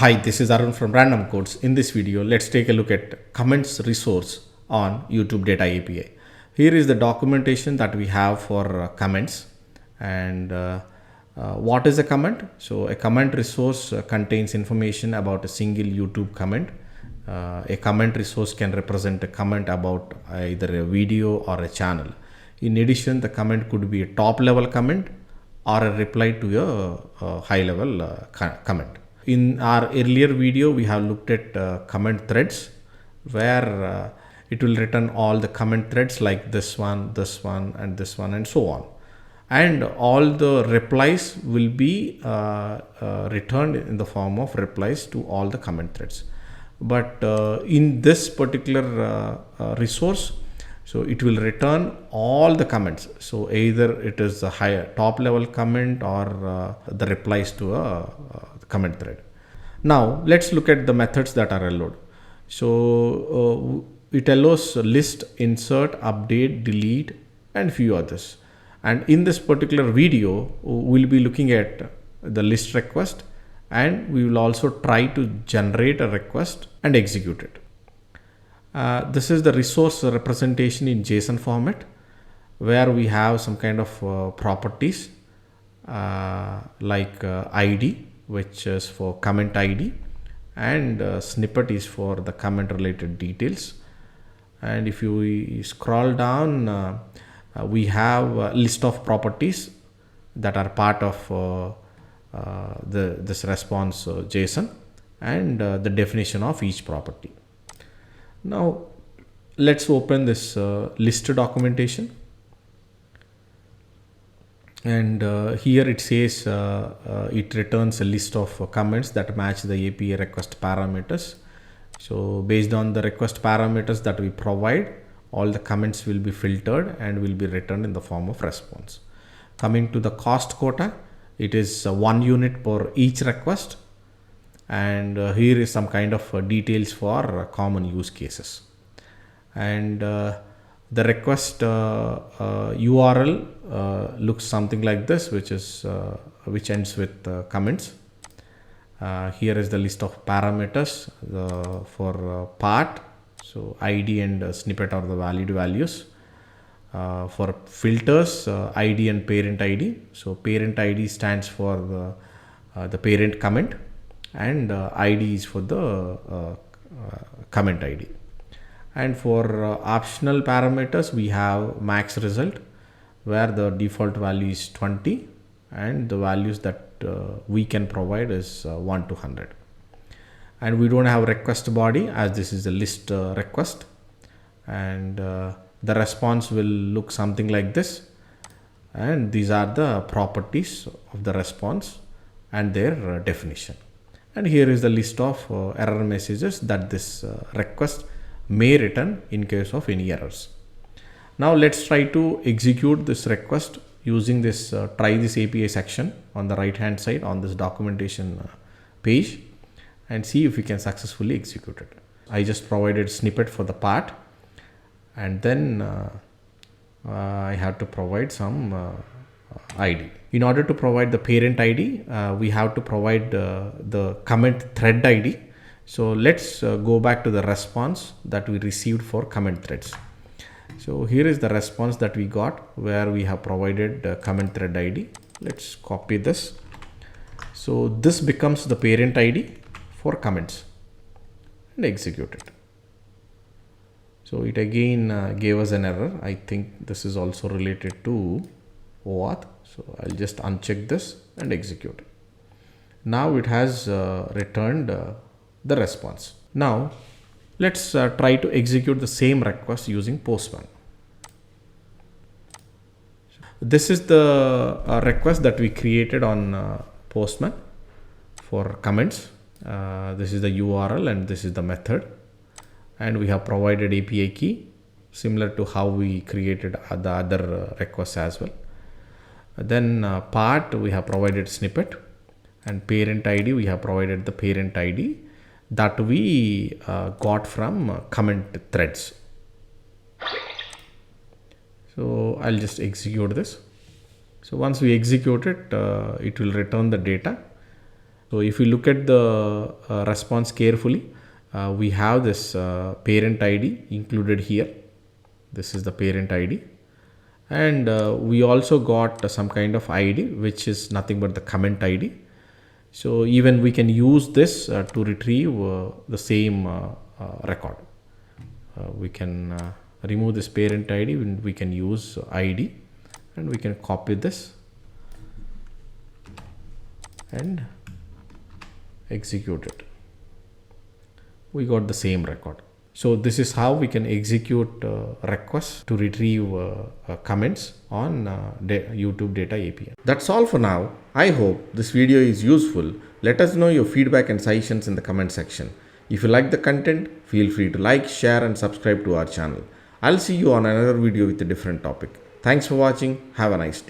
Hi, this is Arun from Random Codes. In this video, let's take a look at comments resource on YouTube Data API. Here is the documentation that we have for comments. And what is a comment? So a comment resource contains information about a single YouTube comment. A comment resource can represent a comment about either a video or a channel. In addition, the comment could be a top level comment or a reply to a high level comment. In our earlier video, we have looked at comment threads where it will return all the comment threads like this one, and this one, and so on. And all the replies will be returned in the form of replies to all the comment threads. But in this particular resource, so it will return all the comments. So either it is a higher top level comment or the replies to a comment thread. Now let's look at the methods that are allowed. So it allows list, insert, update, delete, and few others. And in this particular video, we'll be looking at the list request, and we will also try to generate a request and execute it. This is the resource representation in JSON format, where we have some kind of properties like ID, which is for comment ID, and snippet is for the comment related details. And if you scroll down, we have a list of properties that are part of this response JSON, and the definition of each property. Now let's open this list documentation. And here it says it returns a list of comments that match the API request parameters. So based on the request parameters that we provide, all the comments will be filtered and will be returned in the form of response. Coming to the cost quota, it is 1 unit per each request. And here is some kind of details for common use cases. And the request URL looks something like this, which ends with comments. Here is the list of parameters for part. So ID and snippet are the valid values. For filters, ID and parent ID. So parent ID stands for the parent comment, and ID is for the comment ID. And for optional parameters, we have max result, where the default value is 20, and the values that we can provide is 1 to 100. And we don't have request body, as this is a list request. And the response will look something like this. And these are the properties of the response and their definition. And here is the list of error messages that this request may return in case of any errors. Now let's try to execute this request using this try this API section on the right hand side on this documentation page, and see if we can successfully execute it. I just provided snippet for the part, and then I have to provide some ID. In order to provide the parent ID, we have to provide the comment thread ID. So let's go back to the response that we received for comment threads. So here is the response that we got, where we have provided comment thread ID. Let's copy this. So this becomes the parent ID for comments, and execute it. So it again gave us an error. I think this is also related to OAuth. So I'll just uncheck this and execute it. Now it has returned the response. Now let's try to execute the same request using Postman. This is the request that we created on Postman for comments. This is the URL and this is the method, and we have provided API key similar to how we created the other requests as well. Then part, we have provided snippet, and parent ID, we have provided the parent ID that we got from comment threads. So I'll just execute this. So once we execute it, it will return the data. So if you look at the response carefully, we have this parent ID included here. This is the parent ID, and we also got some kind of ID which is nothing but the comment ID. So even we can use this to retrieve the same record. We can remove this parent ID, and we can use ID, and we can copy this and execute it. We got the same record. So this is how we can execute requests to retrieve comments on YouTube Data API. That's all for now. I hope this video is useful. Let us know your feedback and suggestions in the comment section. If you like the content, feel free to like, share and subscribe to our channel. I'll see you on another video with a different topic. Thanks for watching. Have a nice day.